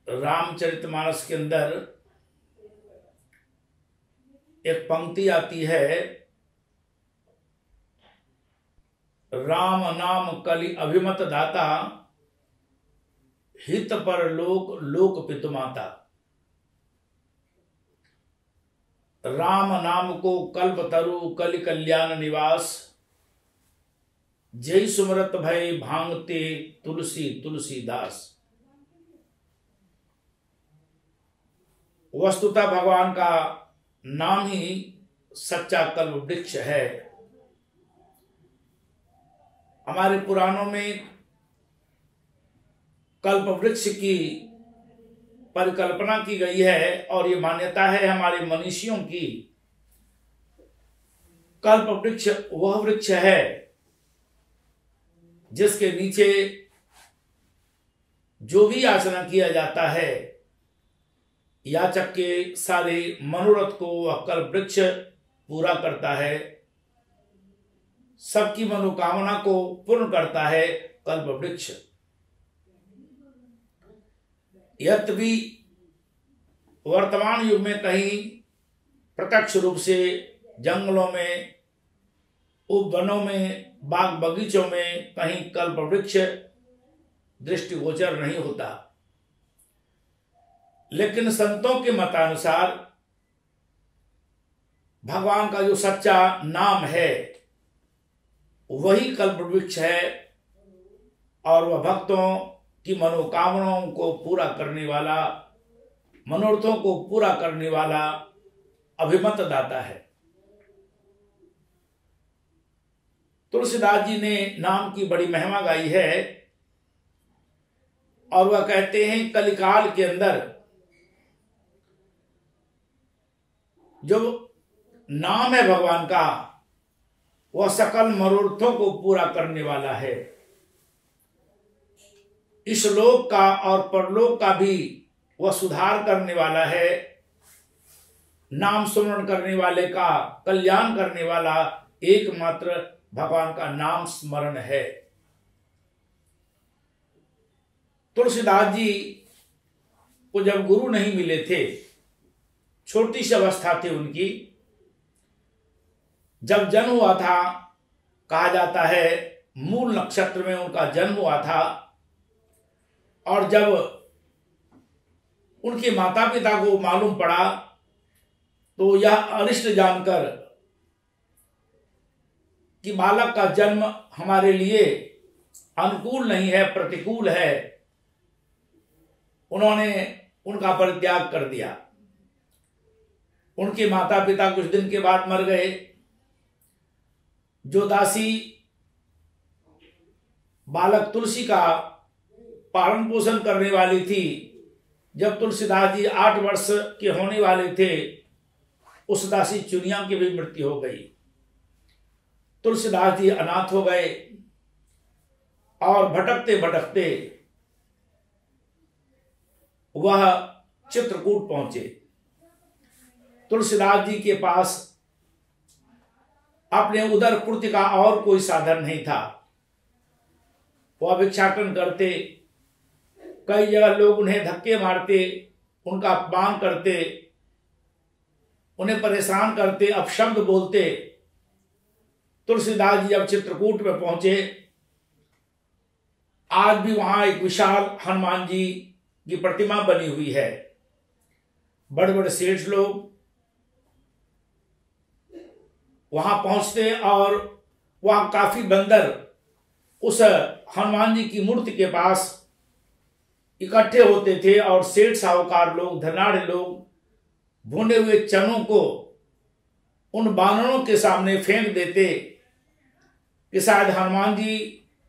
रामचरितमानस के अंदर एक पंक्ति आती है, राम नाम कलि अभिमत दाता, हित पर लोक लोक पितु माता। राम नाम को कल्प तरु कलि कल्याण निवास, जय सुमरत भय भांगते तुलसी तुलसीदास। वस्तुतः भगवान का नाम ही सच्चा कल्प वृक्ष है। हमारे पुराणों में कल्प वृक्ष की परिकल्पना की गई है और ये मान्यता है हमारे मनीषियों की। कल्प वृक्ष वह वृक्ष है जिसके नीचे जो भी याचना किया जाता है, याचक के सारे मनोरथ को वह कल्प वृक्ष पूरा करता है, सबकी मनोकामना को पूर्ण करता है कल्प वृक्ष। यद्यपि वर्तमान युग में कहीं प्रत्यक्ष रूप से जंगलों में, उपवनों में, बाग बगीचों में कहीं कल्प वृक्ष दृष्टिगोचर नहीं होता, लेकिन संतों के मतानुसार भगवान का जो सच्चा नाम है वही कल्प वृक्ष है और वह भक्तों की मनोकामनाओं को पूरा करने वाला, मनोरथों को पूरा करने वाला अभिमत दाता है। तुलसीदास जी ने नाम की बड़ी महिमा गाई है और वह कहते हैं कलिकाल के अंदर जो नाम है भगवान का वह सकल मनोरथों को पूरा करने वाला है। इस लोक का और परलोक का भी वह सुधार करने वाला है। नाम स्मरण करने वाले का कल्याण करने वाला एकमात्र भगवान का नाम स्मरण है। तुलसीदास जी को जब गुरु नहीं मिले थे, छोटी सी अवस्था थी उनकी, जब जन्म हुआ था, कहा जाता है मूल नक्षत्र में उनका जन्म हुआ था, और जब उनके माता पिता को मालूम पड़ा तो यह अनिष्ट जानकर कि बालक का जन्म हमारे लिए अनुकूल नहीं है, प्रतिकूल है, उन्होंने उनका परित्याग कर दिया। उनके माता पिता कुछ दिन के बाद मर गए। जो दासी बालक तुलसी का पालन पोषण करने वाली थी, जब तुलसीदास जी 8 वर्ष के होने वाले थे, उस दासी चुनिया की भी मृत्यु हो गई। तुलसीदास जी अनाथ हो गए और भटकते भटकते वह चित्रकूट पहुंचे। तुलसीदास जी के पास अपने उदर पूर्ति का और कोई साधन नहीं था। वह भिक्षाटन करते, कई जगह लोग उन्हें धक्के मारते, उनका अपमान करते, उन्हें परेशान करते, अपशब्द बोलते। तुलसीदास जी जब चित्रकूट में पहुंचे, आज भी वहां एक विशाल हनुमान जी की प्रतिमा बनी हुई है। बड़े बड़े सेठ लोग वहां पहुंचते और वहां काफी बंदर उस हनुमान जी की मूर्ति के पास इकट्ठे होते थे और सेठ साहूकार लोग, धनाढ़ लोग भुने हुए चनों को उन बानरों के सामने फेंक देते कि शायद हनुमान जी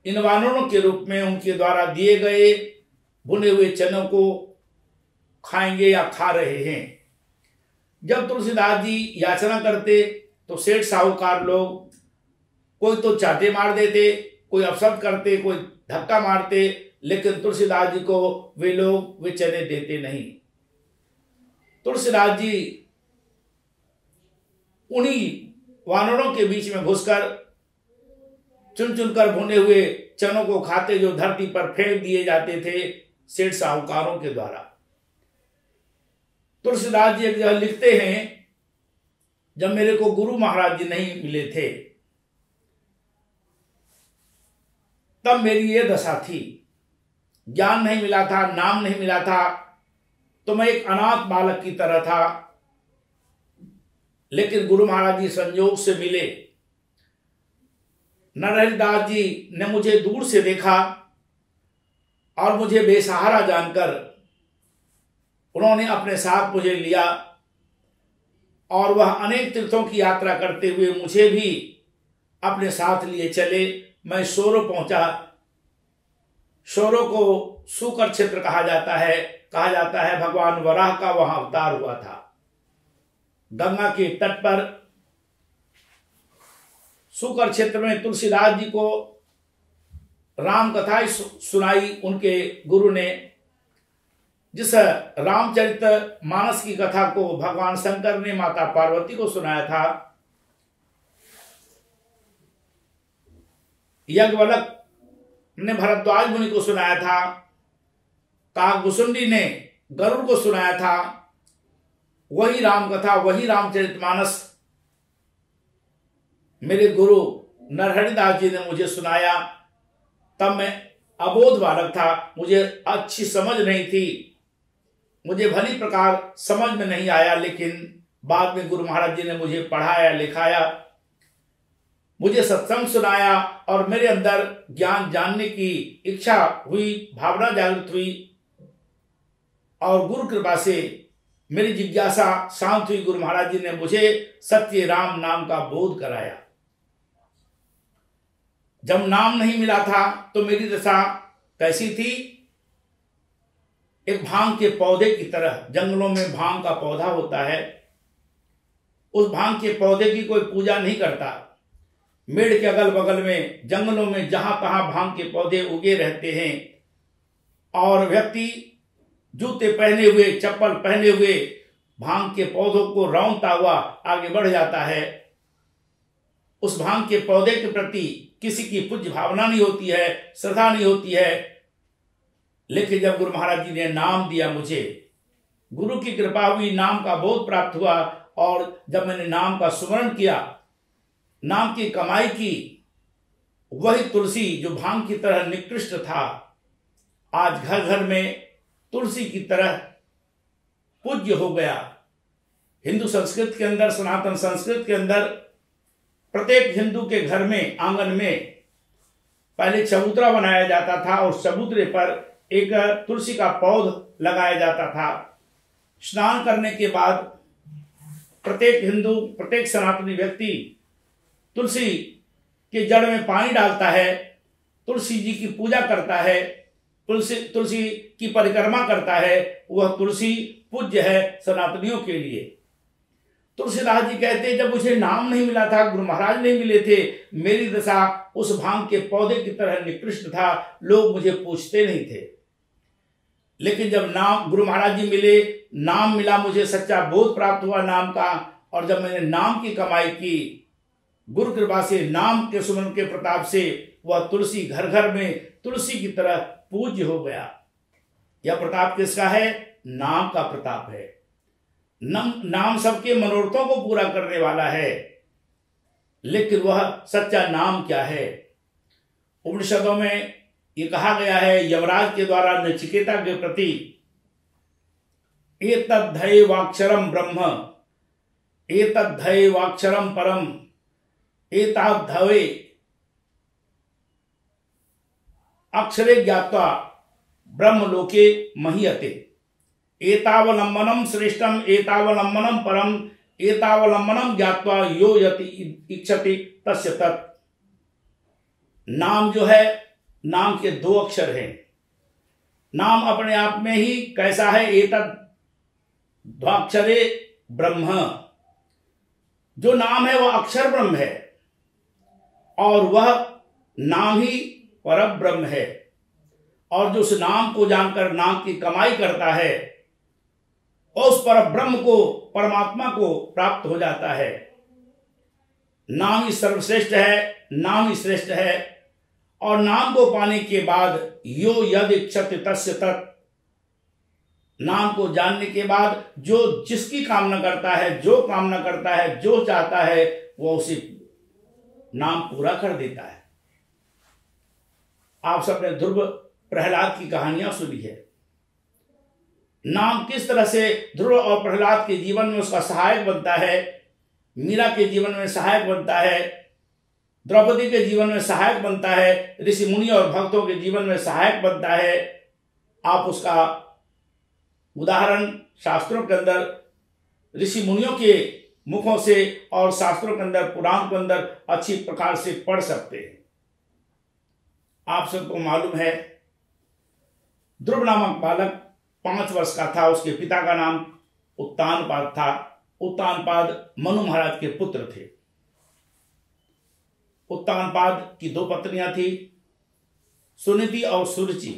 इन वानरों के रूप में उनके द्वारा दिए गए भुने हुए चनों को खाएंगे या खा रहे हैं। जब तुलसीदास जी याचना करते तो सेठ साहूकार लोग कोई तो चाटे मार देते, कोई अपशब्द करते, कोई धक्का मारते, लेकिन तुलसीदास जी को वे लोग वे चने देते नहीं। तुलसीदास जी उन्हीं वानरों के बीच में घुसकर चुन चुनकर भुने हुए चनों को खाते, जो धरती पर फेंक दिए जाते थे सेठ साहूकारों के द्वारा। तुलसीदास जी एक जगह लिखते हैं, जब मेरे को गुरु महाराज जी नहीं मिले थे तब मेरी ये दशा थी। ज्ञान नहीं मिला था, नाम नहीं मिला था, तो मैं एक अनाथ बालक की तरह था। लेकिन गुरु महाराज जी संयोग से मिले। नरहरिदास जी ने मुझे दूर से देखा और मुझे बेसहारा जानकर उन्होंने अपने साथ मुझे लिया और वह अनेक तीर्थों की यात्रा करते हुए मुझे भी अपने साथ लिए चले। मैं सोरो पहुंचा। सोरो को सूकर क्षेत्र कहा जाता है भगवान वराह का वहां अवतार हुआ था। गंगा के तट पर सूकर क्षेत्र में तुलसीदास जी को राम कथा सुनाई उनके गुरु ने। जिस रामचरित मानस की कथा को भगवान शंकर ने माता पार्वती को सुनाया था, यज्ञवल्क ने भरद्वाज मुनि को सुनाया था, काकभूषुंडी ने गरुड़ को सुनाया था, वही राम कथा, वही रामचरितमानस मेरे गुरु नरहरिदास जी ने मुझे सुनाया। तब मैं अबोध बालक था, मुझे अच्छी समझ नहीं थी, मुझे भली प्रकार समझ में नहीं आया। लेकिन बाद में गुरु महाराज जी ने मुझे पढ़ाया, लिखाया, मुझे सत्संग सुनाया और मेरे अंदर ज्ञान जानने की इच्छा हुई, भावना जागृत हुई और गुरु कृपा से मेरी जिज्ञासा शांत हुई। गुरु महाराज जी ने मुझे सत्य राम नाम का बोध कराया। जब नाम नहीं मिला था तो मेरी दशा कैसी थी? एक भांग के पौधे की तरह। जंगलों में भांग का पौधा होता है, उस भांग के पौधे की कोई पूजा नहीं करता। मेड़ के अगल बगल में जंगलों में जहां तहां भांग के पौधे उगे रहते हैं और व्यक्ति जूते पहने हुए, चप्पल पहने हुए भांग के पौधों को रौंदता हुआ आगे बढ़ जाता है। उस भांग के पौधे के प्रति किसी की पूज्य भावना नहीं होती है, श्रद्धा नहीं होती है। लेकिन जब गुरु महाराज जी ने नाम दिया, मुझे गुरु की कृपा हुई, नाम का बोध प्राप्त हुआ और जब मैंने नाम का सुमरण किया, नाम की कमाई की, वही तुलसी जो भांग की तरह निकृष्ट था, आज घर घर में तुलसी की तरह पूज्य हो गया। हिंदू संस्कृत के अंदर, सनातन संस्कृत के अंदर प्रत्येक हिंदू के घर में, आंगन में पहले चबूतरा बनाया जाता था और चबूतरे पर एक तुलसी का पौध लगाया जाता था। स्नान करने के बाद प्रत्येक हिंदू, प्रत्येक सनातनी व्यक्ति तुलसी के जड़ में पानी डालता है, तुलसी जी की पूजा करता है, तुलसी की परिक्रमा करता है। वह तुलसी पूज्य है सनातनियों के लिए। तुलसीदास जी कहते जब मुझे नाम नहीं मिला था, गुरु महाराज नहीं मिले थे, मेरी दशा उस भांग के पौधे की तरह निकृष्ट था, लोग मुझे पूछते नहीं थे। लेकिन जब नाम गुरु महाराज जी मिले, नाम मिला, मुझे सच्चा बोध प्राप्त हुआ नाम का, और जब मैंने नाम की कमाई की, गुरु कृपा से, नाम के सुमन के प्रताप से, वह तुलसी घर घर में तुलसी की तरह पूज्य हो गया। यह प्रताप किसका है? नाम का प्रताप है। नाम सबके मनोरथों को पूरा करने वाला है। लेकिन वह सच्चा नाम क्या है? उपनिषदों में ये कहा गया है यमराज के द्वारा नचिकेता के प्रति, एतद्धैवाक्षरम ब्रह्म एतद्धैवाक्षरम परम एताद्धवे अक्षरे ज्ञात्वा ब्रह्मलोके महीयते। एतावलंबनम श्रेष्ठम एतावलंबनम परम एतावलंबनम ज्ञात्वा यो यति इच्छति तस्य तत्। नाम जो है, नाम के दो अक्षर हैं। नाम अपने आप में ही कैसा है? एतद्वाक्षरे ब्रह्म। जो नाम है वह अक्षर ब्रह्म है और वह नाम ही परम ब्रह्म है। और जो उस नाम को जानकर नाम की कमाई करता है और उस पर ब्रह्म को, परमात्मा को प्राप्त हो जाता है। नाम ही सर्वश्रेष्ठ है, नाम ही श्रेष्ठ है। और नाम को पाने के बाद यो यद इच्छति तस्य तत्, नाम को जानने के बाद जो जिसकी कामना करता है, जो कामना करता है, जो चाहता है, वो उसे नाम पूरा कर देता है। आप सबने ध्रुव प्रहलाद की कहानियां सुनी है। नाम किस तरह से ध्रुव और प्रहलाद के जीवन में उसका सहायक बनता है, मीरा के जीवन में सहायक बनता है, द्रौपदी के जीवन में सहायक बनता है, ऋषि मुनि और भक्तों के जीवन में सहायक बनता है। आप उसका उदाहरण शास्त्रों के अंदर ऋषि मुनियों के मुखों से और शास्त्रों के अंदर, पुराण के अंदर अच्छी प्रकार से पढ़ सकते हैं। आप सबको मालूम है ध्रुव नामक बालक 5 वर्ष का था। उसके पिता का नाम उत्तानपाद था। उत्तानपाद मनु महाराज के पुत्र थे। उत्तानपाद की 2 पत्नियां थी, सुनीति और सुरुचि।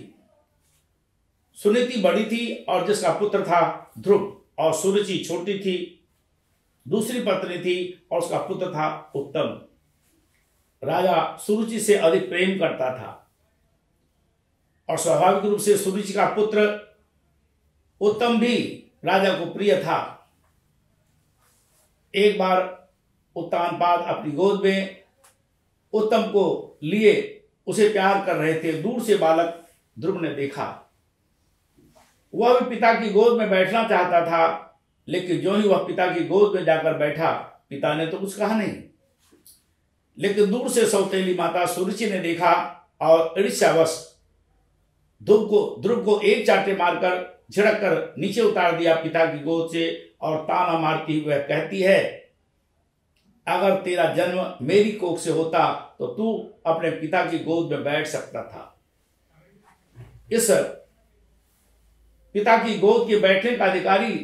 सुनीति बड़ी थी और जिसका पुत्र था ध्रुव, और सुरुचि छोटी थी, दूसरी पत्नी थी और उसका पुत्र था उत्तम। राजा सुरुचि से अधिक प्रेम करता था और स्वाभाविक रूप से सुरुचि का पुत्र उत्तम भी राजा को प्रिय था। एक बार उत्तानपाद अपनी गोद में उत्तम को लिए उसे प्यार कर रहे थे। दूर से बालक ध्रुव ने देखा। वह भी पिता की गोद में बैठना चाहता था, लेकिन जो ही वह पिता की गोद में जाकर बैठा, पिता ने तो कुछ कहा नहीं। लेकिन दूर से सौतेली माता सुरुचि ने देखा और ईर्ष्यावश ध्रुव को एक चांटे मारकर झिड़क कर नीचे उतार दिया पिता की गोद से, और ताना मारती हुई कहती है, अगर तेरा जन्म मेरी कोख से होता तो तू अपने पिता की गोद में बैठ सकता था। इस पिता की गोद के बैठने का अधिकारी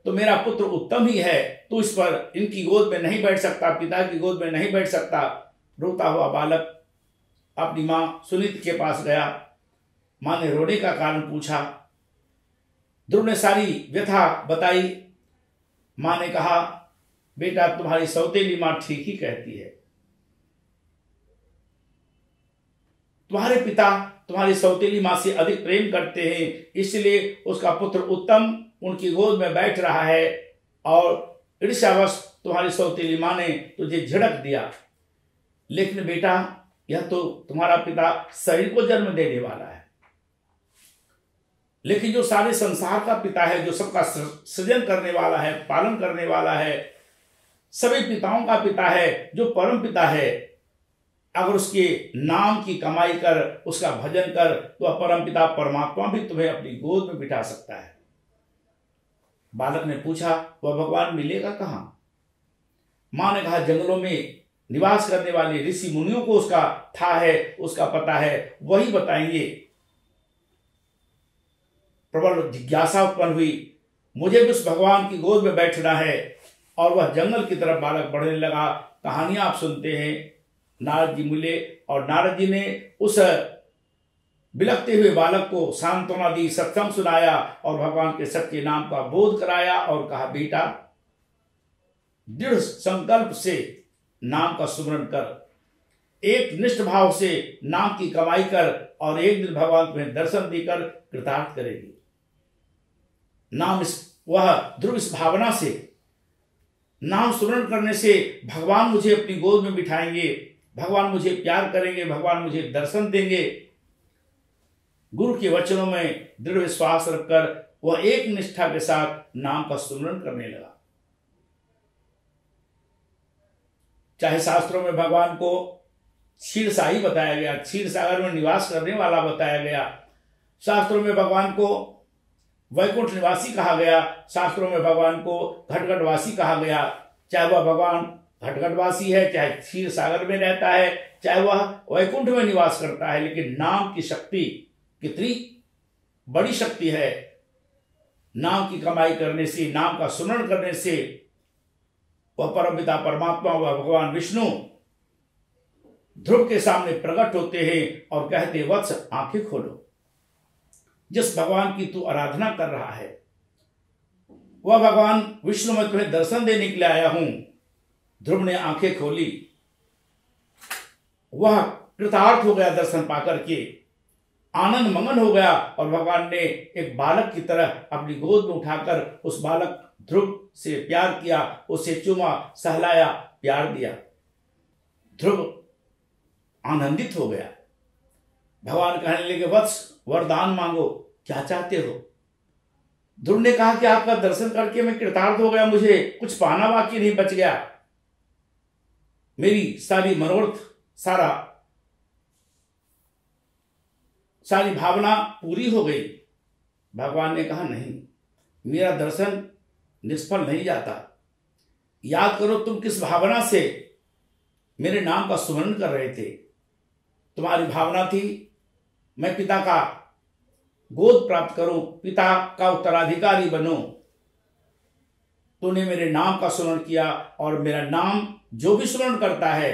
तो मेरा पुत्र उत्तम ही है, तू इस पर इनकी गोद में नहीं बैठ सकता, पिता की गोद में नहीं बैठ सकता। रोता हुआ बालक अपनी मां सुनीति के पास गया। मां ने रोने का कारण पूछा। ध्रुव ने सारी व्यथा बताई। मां ने कहा, बेटा तुम्हारी सौतेली मां ठीक ही कहती है। तुम्हारे पिता तुम्हारी सौतेली मां से अधिक प्रेम करते हैं, इसलिए उसका पुत्र उत्तम उनकी गोद में बैठ रहा है, और ईर्ष्यावश तुम्हारी सौतेली मां ने तुझे झिड़क दिया। लेकिन बेटा, यह तो तुम्हारा पिता शरीर को जन्म देने वाला है, लेकिन जो सारे संसार का पिता है, जो सबका सृजन करने वाला है, पालन करने वाला है, सभी पिताओं का पिता है, जो परम पिता है, अगर उसके नाम की कमाई कर, उसका भजन कर, तो वह परम पिता परमात्मा भी तुम्हें अपनी गोद में बिठा सकता है। बालक ने पूछा, वह भगवान मिलेगा कहां? मां ने कहा, जंगलों में निवास करने वाले ऋषि मुनियों को उसका था है, उसका पता है, वही बताएंगे। प्रबल जिज्ञासा उत्पन्न हुई, मुझे भी उस भगवान की गोद में बैठना है, और वह जंगल की तरफ बालक बढ़ने लगा। कहानियां आप सुनते हैं, नारद जी मिले और नारद जी ने उस बिलखते हुए बालक को सांत्वना दी, सत्संग सुनाया और भगवान के सत्य नाम का बोध कराया और कहा, बेटा दृढ़ संकल्प से नाम का सुमरण कर, एक निष्ठ भाव से नाम की कमाई कर, और एक दिन भगवान तुम्हें दर्शन देकर कृतार्थ करेगी। नाम वह ध्रुव इस भावना से, नाम सुमरण करने से भगवान मुझे अपनी गोद में बिठाएंगे, भगवान मुझे प्यार करेंगे, भगवान मुझे दर्शन देंगे। गुरु के वचनों में दृढ़ विश्वास रखकर वह एक निष्ठा के साथ नाम का सुमरण करने लगा। चाहे शास्त्रों में भगवान को क्षीरसाई बताया गया, क्षीर सागर में निवास करने वाला बताया गया, शास्त्रों में भगवान को वैकुंठ निवासी कहा गया, शास्त्रों में भगवान को घटघटवासी कहा गया। चाहे वह भगवान घटघटवासी है, चाहे क्षीर सागर में रहता है, चाहे वह वैकुंठ में निवास करता है, लेकिन नाम की शक्ति कितनी बड़ी शक्ति है। नाम की कमाई करने से, नाम का सुमरण करने से वह परमपिता परमात्मा, वह भगवान विष्णु ध्रुव के सामने प्रकट होते हैं और कहते, वत्स आंखें खोलो। जिस भगवान की तू आराधना कर रहा है, वह भगवान विष्णु, मैं तुम्हें दर्शन देने के लिए आया हूं। ध्रुव ने आंखें खोली, वह कृतार्थ हो गया दर्शन पाकर के। आनंद मगन हो गया और भगवान ने एक बालक की तरह अपनी गोद में उठाकर उस बालक ध्रुव से प्यार किया, उसे चूमा, सहलाया, प्यार दिया। ध्रुव आनंदित हो गया। भगवान कहने लगे, वत्स वरदान मांगो, क्या चाहते हो? ध्रुव ने कहा कि आपका दर्शन करके मैं कृतार्थ हो गया, मुझे कुछ पाना बाकी नहीं बच गया, मेरी सारी मनोरथ, सारी भावना पूरी हो गई। भगवान ने कहा, नहीं, मेरा दर्शन निष्फल नहीं जाता। याद करो तुम किस भावना से मेरे नाम का सुमरण कर रहे थे। तुम्हारी भावना थी मैं पिता का गोद प्राप्त करूं, पिता का उत्तराधिकारी बनूं। तूने मेरे नाम का स्मरण किया और मेरा नाम जो भी स्मरण करता है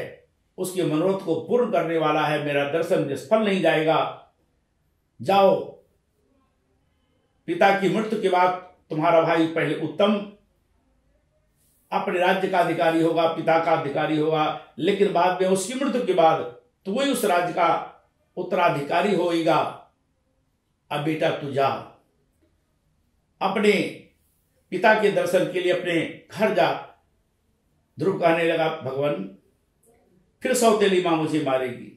उसके मनोरथ को पूर्ण करने वाला है। मेरा दर्शन निष्फल नहीं जाएगा। जाओ, पिता की मृत्यु के बाद तुम्हारा भाई पहले उत्तम अपने राज्य का अधिकारी होगा, पिता का अधिकारी होगा, लेकिन बाद में उसकी मृत्यु के बाद तू ही उस राज्य का उत्तराधिकारी होएगा। अब बेटा तू जा, अपने पिता के दर्शन के लिए अपने घर जा। ध्रुव कहने लगा, भगवान फिर सौतेली मां मुझे मारेगी,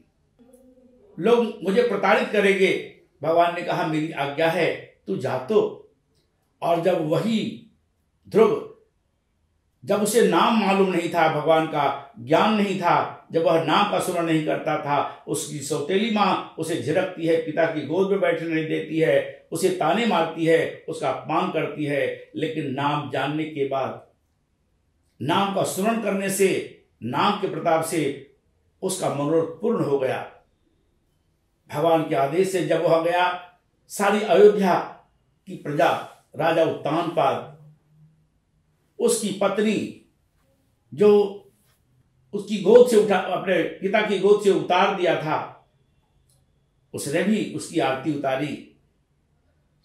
लोग मुझे प्रताड़ित करेंगे। भगवान ने कहा, मेरी आज्ञा है, तू जा तो। और जब वही ध्रुव, जब उसे नाम मालूम नहीं था, भगवान का ज्ञान नहीं था, जब वह नाम का स्मरण नहीं करता था, उसकी सौतेली मां उसे झिड़कती है, पिता की गोद में बैठने नहीं देती है, उसे ताने मारती है, उसका अपमान करती है। लेकिन नाम जानने के बाद, नाम का स्मरण करने से, नाम के प्रताप से उसका मनोरथ पूर्ण हो गया। भगवान के आदेश से जब वह गया, सारी अयोध्या की प्रजा, राजा उत्तानपाद, उसकी पत्नी जो उसकी गोद से उठा, अपने पिता की गोद से उतार दिया था, उसने भी उसकी आरती उतारी।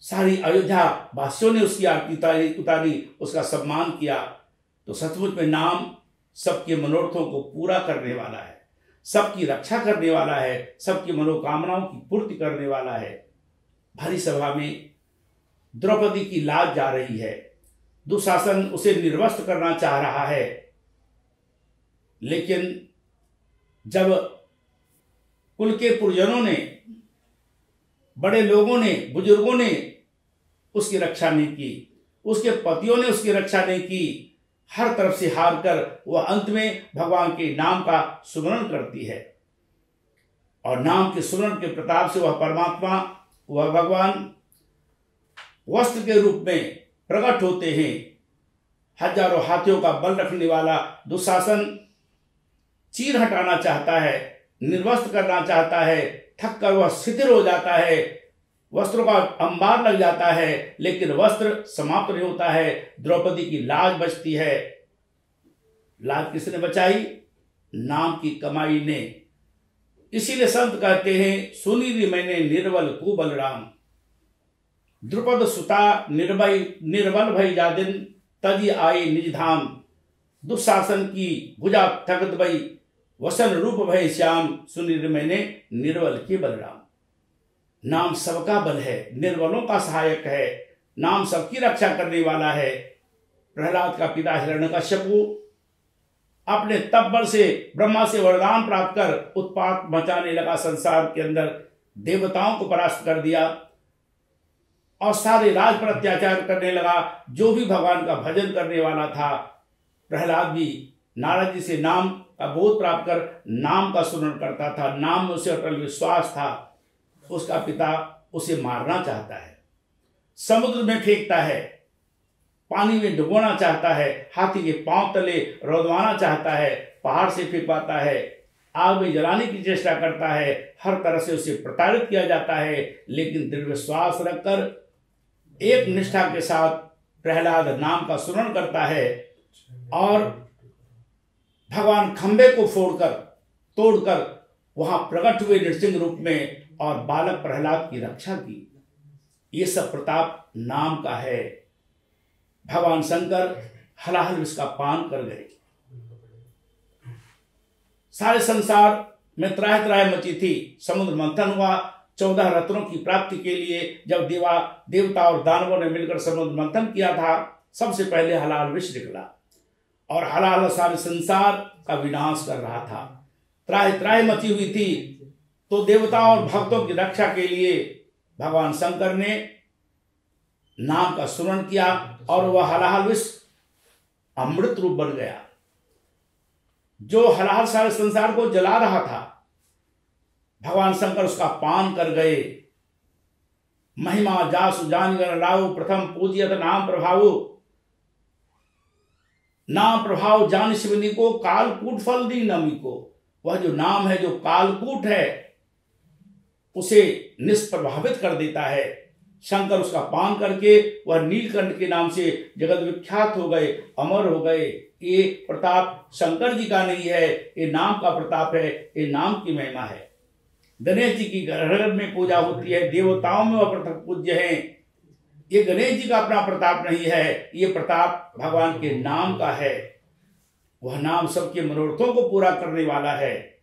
सारी अयोध्या वासियों ने उसकी आरती उतारी, उसका सम्मान किया। तो सचमुच में नाम सबके मनोरथों को पूरा करने वाला है, सबकी रक्षा करने वाला है, सबकी मनोकामनाओं की पूर्ति करने वाला है। भरी सभा में द्रौपदी की लाज जा रही है, दुशासन उसे निर्वस्त्र करना चाह रहा है, लेकिन जब कुल के पुरजनों ने, बड़े लोगों ने, बुजुर्गों ने उसकी रक्षा नहीं की, उसके पतियों ने उसकी रक्षा नहीं की, हर तरफ से हार कर वह अंत में भगवान के नाम का सुमरण करती है। और नाम के सुमरण के प्रताप से वह परमात्मा, वह भगवान वस्त्र के रूप में प्रकट होते हैं। हजारों हाथियों का बल रखने वाला दुशासन चीर हटाना चाहता है, निर्वस्त्र करना चाहता है, थक कर वह शिथिल हो जाता है, वस्त्रों का अंबार लग जाता है, लेकिन वस्त्र समाप्त नहीं होता है। द्रौपदी की लाज बचती है। लाज किसने बचाई? नाम की कमाई ने। इसीलिए संत कहते हैं, सुनी री मैंने निर्बल को बलराम, द्रुपद सुता निर्बल भई जादिन, तजी आए निज धाम, दुशासन की भुजा थकत भई, वसन रूप भय श्याम, सुनी री मैंने निर्बल के बलराम। नाम सबका बल है, निर्बलों का सहायक है, नाम सबकी रक्षा करने वाला है। प्रहलाद का पिता हिरण्यकश्यपु अपने तप बल से ब्रह्मा से वरदान प्राप्त कर उत्पात मचाने लगा, संसार के अंदर देवताओं को परास्त कर दिया और सारे राज पर अत्याचार करने लगा। जो भी भगवान का भजन करने वाला था, प्रहलाद भी नारद जी से नाम का बोध प्राप्त कर नाम का स्मरण करता था, नाम में उसे अटल विश्वास था। उसका पिता उसे मारना चाहता है, समुद्र में फेंकता है, पानी में डुबोना चाहता है, हाथी के पांव तले रौदवाना चाहता है, पहाड़ से फेंकवाता है, आग में जलाने की चेष्टा करता है, हर तरह से उसे प्रताड़ित किया जाता है। लेकिन दृढ़ विश्वास रखकर एक निष्ठा के साथ प्रहलाद नाम का स्मरण करता है और भगवान खंबे को तोड़कर वहां प्रकट हुए नृसिंह रूप में और बालक प्रहलाद की रक्षा की। ये सब प्रताप नाम का है। भगवान शंकर हलाहल विष का पान कर गए। सारे संसार में त्राह त्राह मची थी, समुद्र मंथन हुआ, 14 रत्नों की प्राप्ति के लिए जब देवता और दानवों ने मिलकर समुद्र मंथन किया था, सबसे पहले हलाहल विष निकला और हलाहल सारे संसार का विनाश कर रहा था। त्राहि त्राहि मची हुई थी। तो देवताओं और भक्तों की रक्षा के लिए भगवान शंकर ने नाम का स्मरण किया और वह हलाहल विष अमृत रूप बन गया। जो हलाहल सारे संसार को जला रहा था, भगवान शंकर उसका पान कर गए। महिमा जासु जानगर लाओ, प्रथम पूजियत नाम प्रभावो, नाम प्रभाव जान शिवनी को, कालकूट फल दी नमी को। वह जो नाम है, जो कालकूट है, उसे निष्प्रभावित कर देता है। शंकर उसका पान करके वह नीलकंठ के नाम से जगत विख्यात हो गए, अमर हो गए। ये प्रताप शंकर जी का नहीं है, ये नाम का प्रताप है, ये नाम की महिमा है। गणेश जी की घर में पूजा होती है, देवताओं में वह पृथक पूज्य हैं। ये गणेश जी का अपना प्रताप नहीं है, ये प्रताप भगवान के नाम का है। वह नाम सबके मनोरथों को पूरा करने वाला है।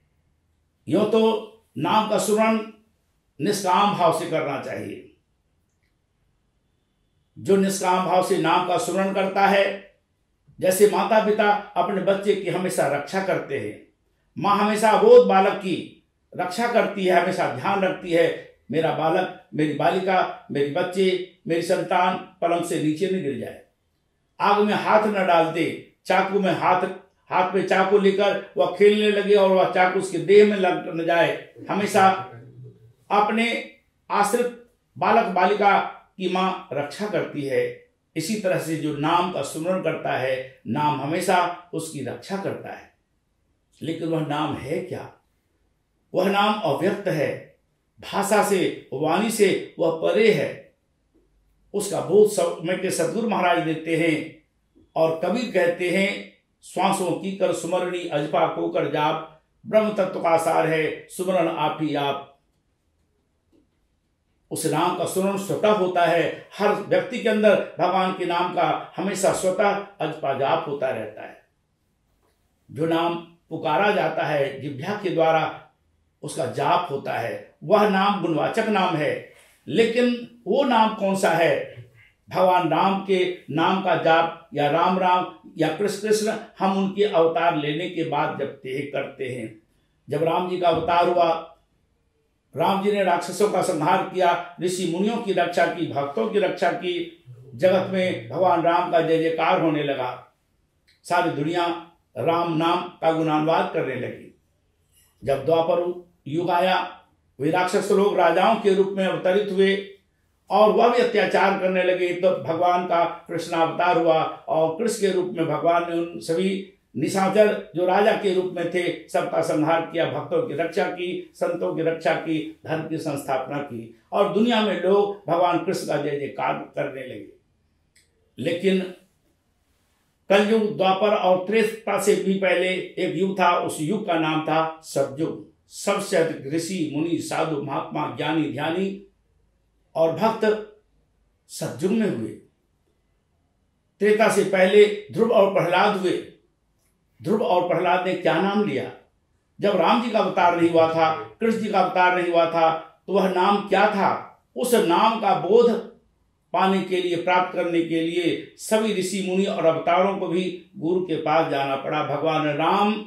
यूं तो नाम का स्मरण निष्काम भाव से करना चाहिए। जो निष्काम भाव से नाम का स्मरण करता है, जैसे माता पिता अपने बच्चे की हमेशा रक्षा करते हैं, माँ हमेशा अबोध बालक की रक्षा करती है, हमेशा ध्यान रखती है, मेरा बालक, मेरी बालिका, मेरे बच्चे, मेरी संतान पलंग से नीचे न गिर जाए, आग में हाथ न डाल दे, चाकू में हाथ में चाकू लेकर वह खेलने लगे और वह चाकू उसके देह में लग न जाए। हमेशा अपने आश्रित बालक बालिका की माँ रक्षा करती है। इसी तरह से जो नाम का स्मरण करता है, नाम हमेशा उसकी रक्षा करता है। लेकिन वह नाम है क्या? वह नाम अव्यक्त है, भाषा से, वाणी से वह परे है। उसका बोध समय के सदगुरु महाराज देते हैं और कबीर कहते हैं, श्वासों की कर सुमरणी अजपा को कर जाप, ब्रह्म तत्व का सार है सुमरण आप ही आप। उस नाम का स्मरण स्वतः होता है। हर व्यक्ति के अंदर भगवान के नाम का हमेशा स्वतः अजपा जाप होता रहता है। जो नाम पुकारा जाता है जिह्वा के द्वारा, उसका जाप होता है। वह नाम गुणवाचक नाम है। लेकिन वो नाम कौन सा है? भगवान राम के नाम का जाप या राम राम या कृष्ण कृष्ण हम उनके अवतार लेने के बाद जब करते हैं। जब राम जी का अवतार हुआ, राम जी ने राक्षसों का संहार किया, ऋषि मुनियों की रक्षा की, भक्तों की रक्षा की, जगत में भगवान राम का जय जयकार होने लगा। सारी दुनिया राम नाम का गुणानुवाद करने लगी। जब द्वापर युग आया, वे राक्षस लोग राजाओं के रूप में अवतरित हुए और वह भी अत्याचार करने लगे। तो भगवान का कृष्णावतार हुआ और कृष्ण के रूप में भगवान ने उन सभी निशाचर जो राजा के रूप में थे सबका संहार किया, भक्तों की रक्षा की, संतों की रक्षा की, धर्म की संस्थापना की और दुनिया में लोग भगवान कृष्ण का जय जयकार करने लगे। लेकिन कलयुग, द्वापर और त्रेता से भी पहले एक युग था। उस युग का नाम था सतयुग। सबसे अधिक ऋषि मुनि साधु महात्मा ज्ञानी ध्यानी और भक्त सतयुग में हुए। त्रेता से पहले ध्रुव और प्रहलाद हुए। ध्रुव और प्रहलाद ने क्या नाम लिया? जब राम जी का अवतार नहीं हुआ था, कृष्ण जी का अवतार नहीं हुआ था, तो वह नाम क्या था? उस नाम का बोध पाने के लिए, प्राप्त करने के लिए सभी ऋषि मुनि और अवतारों को भी गुरु के पास जाना पड़ा। भगवान राम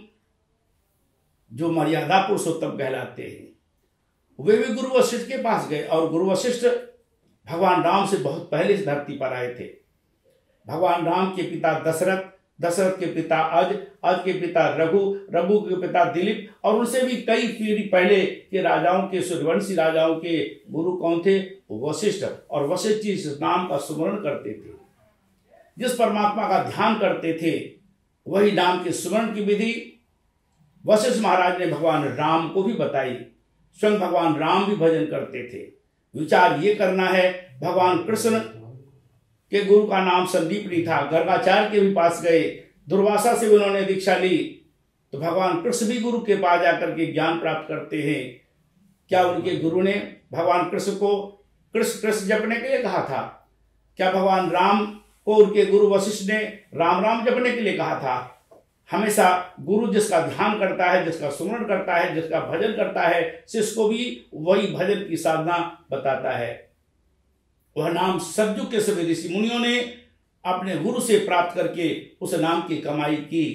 जो मर्यादा पुरुषोत्तम कहलाते हैं, वे भी गुरु वशिष्ठ के पास गए और गुरु वशिष्ठ भगवान राम से बहुत पहले इस धरती पर आए थे। भगवान राम के पिता दशरथ, दशरथ के पिता अज, अज के पिता रघु, रघु के पिता दिलीप और उनसे भी कई पीढ़ी पहले के राजाओं के, सूर्यवंशी राजाओं के गुरु कौन थे? वशिष्ठ। और वशिष्ठ जी इस नाम का स्मरण करते थे। जिस परमात्मा का ध्यान करते थे, वही नाम के स्मरण की विधि वशिष्ठ महाराज ने भगवान राम को भी बताई। स्वयं भगवान राम भी भजन करते थे। विचार ये करना है, भगवान कृष्ण के गुरु का नाम संदीपनी था। गर्गाचार्य के भी पास गए, दुर्वासा से उन्होंने दीक्षा ली। तो भगवान कृष्ण भी गुरु के पास जाकर के ज्ञान प्राप्त करते हैं। क्या उनके गुरु ने भगवान कृष्ण को कृष्ण कृष्ण जपने के लिए कहा था? क्या भगवान राम को उनके गुरु वशिष्ठ ने राम राम जपने के लिए कहा था? हमेशा गुरु जिसका ध्यान करता है, जिसका सुमरण करता है, जिसका भजन करता है, शिष्य को भी वही भजन की साधना बताता है। वह नाम सतयुग के सभी ऋषि मुनियों ने अपने गुरु से प्राप्त करके उस नाम की कमाई की।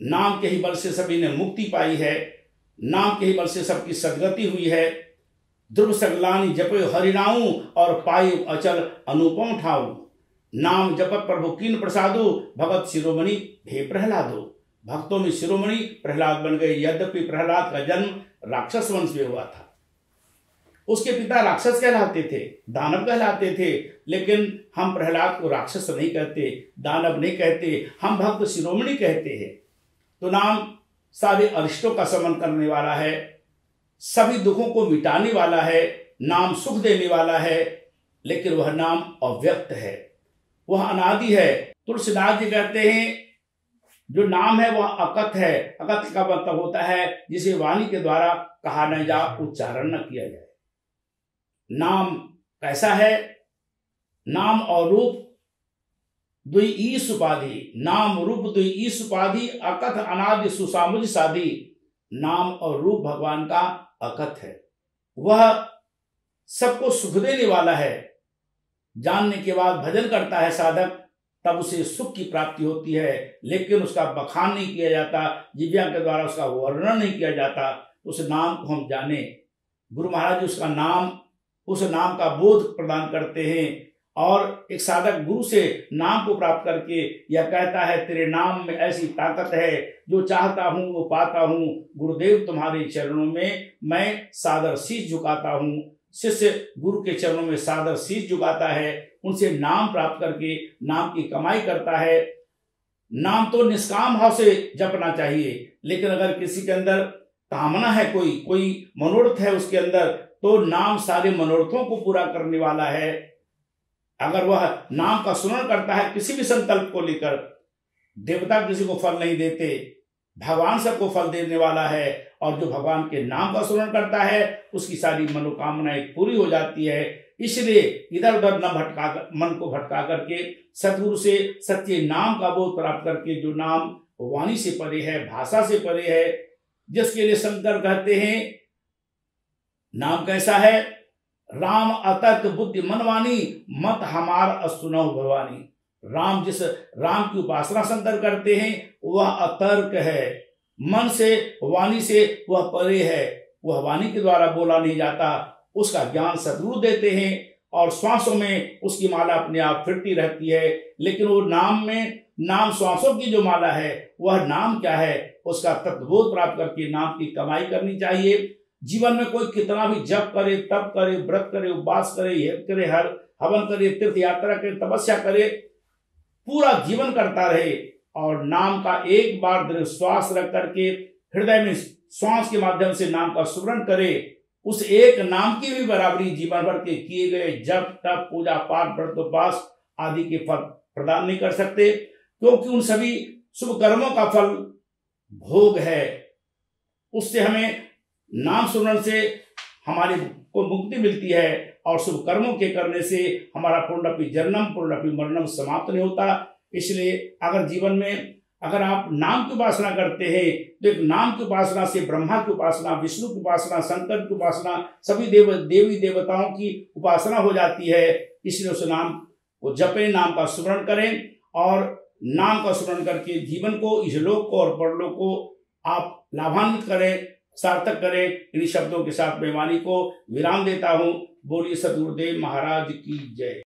नाम के ही बल से सभी ने मुक्ति पाई है, नाम के ही बल से सबकी सदगति हुई है। ध्रुव सगलानी जपो हरिनाऊ और पायु अचल अनुपम ठाऊ। नाम जपत प्रभु कीन प्रसादो भगत शिरोमणि भे प्रहलादो। भक्तों में शिरोमणि प्रहलाद बन गए। यद्यपि प्रहलाद का जन्म राक्षस वंश में हुआ था, उसके पिता राक्षस कहलाते थे, दानव कहलाते थे, लेकिन हम प्रहलाद को राक्षस नहीं कहते, दानव नहीं कहते, हम भक्त शिरोमणि कहते हैं। तो नाम सारे अरिष्टों का शमन करने वाला है, सभी दुखों को मिटाने वाला है, नाम सुख देने वाला है, लेकिन वह नाम अव्यक्त है, वह अनादि है। तुलसीदास जी कहते हैं जो नाम है वह अकथ है। अकथ का मतलब होता है जिसे वाणी के द्वारा कहा न जा, उच्चारण न किया जाए। नाम कैसा है? नाम और रूप दुई ईश उपाधि, नाम रूप दुई ईश उपाधि, अकथ अनादि सुसामुज साधि। नाम और रूप भगवान का अकथ है, वह सबको सुख देने वाला है। जानने के बाद भजन करता है साधक, तब उसे सुख की प्राप्ति होती है, लेकिन उसका बखान नहीं किया जाता, जिव्या के द्वारा उसका वर्णन नहीं किया जाता। उस नाम को हम जाने। गुरु महाराज जी उसका नाम, उस नाम का बोध प्रदान करते हैं। और एक साधक गुरु से नाम को प्राप्त करके यह कहता है, तेरे नाम में ऐसी ताकत है, जो चाहता हूं वो पाता हूं। गुरुदेव तुम्हारे चरणों में मैं सादर शीश झुकाता हूं। शिष्य गुरु के चरणों में सादर शीश झुकाता है, उनसे नाम प्राप्त करके नाम की कमाई करता है। नाम तो निष्काम भाव से जपना चाहिए, लेकिन अगर किसी के अंदर कामना है, कोई मनोरथ है उसके अंदर, तो नाम सारे मनोरथों को पूरा करने वाला है। अगर वह नाम का स्मरण करता है किसी भी संकल्प को लेकर, देवता किसी को फल नहीं देते, भगवान सबको फल देने वाला है। और जो भगवान के नाम का स्मरण करता है उसकी सारी मनोकामनाएं पूरी हो जाती है। इसलिए इधर उधर न भटका, मन को भटका करके सतगुरु से सच्चे नाम का बोध प्राप्त करके, जो नाम वाणी से परे है, भाषा से परे है, जिसके लिए शंकर कहते हैं नाम कैसा है? राम अतर्क बुद्धि मनवानी, मत हमार असुनौ भवानी। राम, जिस राम की उपासना शंकर करते हैं वह अतर्क है, मन से वाणी से वह परे है, वह वाणी के द्वारा बोला नहीं जाता। उसका ज्ञान सद्गुरु देते हैं और श्वासों में उसकी माला अपने आप फिरती रहती है। लेकिन वो नाम में, नाम श्वासों की जो माला है वह नाम क्या है, उसका तत्वबोध प्राप्त करके नाम की कमाई करनी चाहिए। जीवन में कोई कितना भी जप करे, तप करे, व्रत करे, उपवास करे, यज्ञ करे, हर हवन करे, तीर्थ यात्रा करे, तपस्या करे, पूरा जीवन करता रहे और नाम का एक बार दृढ़ श्वास रख करके हृदय में श्वास के माध्यम से नाम का स्मरण करे, उस एक नाम की भी बराबरी जीवन भर के किए गए जप, तप, पूजा पाठ, व्रत, उपवास आदि के फल प्रदान नहीं कर सकते, क्योंकि उन सभी शुभ कर्मों का फल भोग है। उससे हमें नाम सुनने से हमारी को मुक्ति मिलती है और शुभ कर्मों के करने से हमारा पूर्णपि जन्म पूर्णपि मरणम समाप्त नहीं होता। इसलिए अगर जीवन में अगर आप नाम की उपासना करते हैं तो एक नाम की उपासना से ब्रह्मा की उपासना, विष्णु की उपासना, शंकर की उपासना, सभी देवी देवताओं की उपासना हो जाती है। इसलिए उस नाम को जपें, नाम का स्मरण करें और नाम का स्मरण करके जीवन को, इहलोक को और परलोक को आप लाभान्वित करें, सार्थक करें। इन्हीं शब्दों के साथ मैं वाणी को विराम देता हूँ। बोलिए सद्गुरुदेव महाराज की जय।